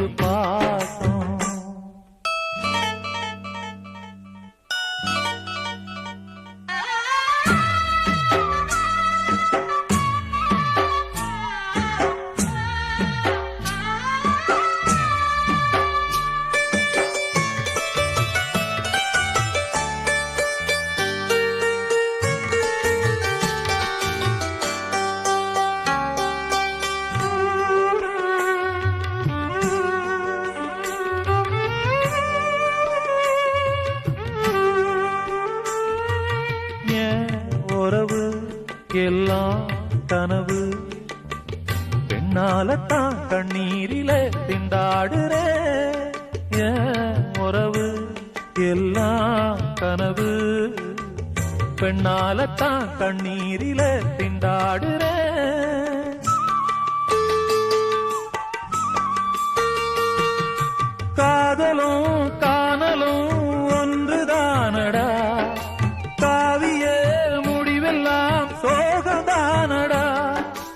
இங்கு பாசம். உறவு எல்லாம் கனவு பெண்ணாலத்தான் கண்ணீரில திண்டாடுறே. உறவு எல்லாம் கனவு பெண்ணாலத்தான் கண்ணீரில திண்டாடுறே. காதலும் காணலும் ஒன்றுதானடா, காவிய முடிவெல்லாம் சோகந்தானடா.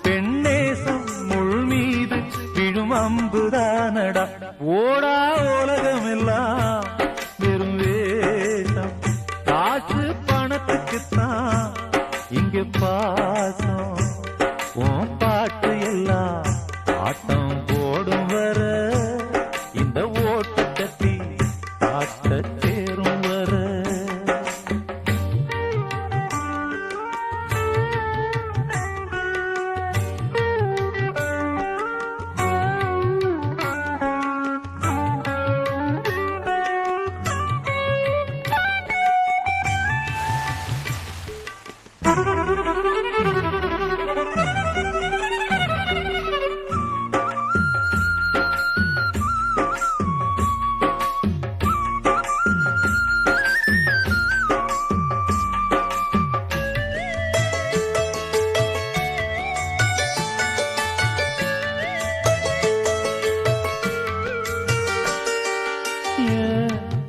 பெண்ணேசம் முள் மீது விழும் அம்புதானடா. ஓடா உலகமெல்லாம் வெறும் வேஷம், காசு பணத்துக்குத்தான் இங்க பாசம். உன் பாட்டு எல்லாம் ஆட்டம் போடும் வர, இந்த ஓட்டு கட்டி காட்ட தேரும் வர.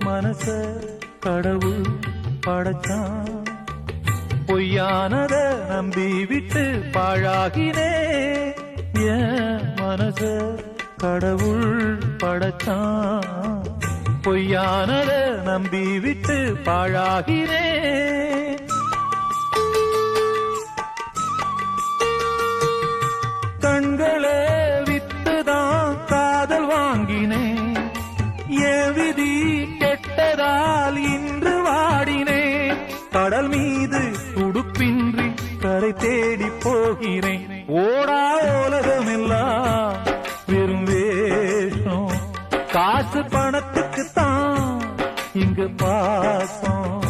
மனச கடவுள் படைச்சான், பொய்யானத நம்பி விட்டு பாழாகினே. மனச கடவுள் படைச்சான், பொய்யானத நம்பி விட்டு பாழாகினே. கண்களே வித்துதான் காதல் வாங்கினேன், என் விதி கெட்டதால் இன்று வாடினேன். கடல் மீது துடுப்பின்றி கரை தேடி போகிறேன். ஓடா உலகமெல்லாம் வெறும் வேஷம், காசு பணத்துக்குத்தான் இங்கு பாசம்.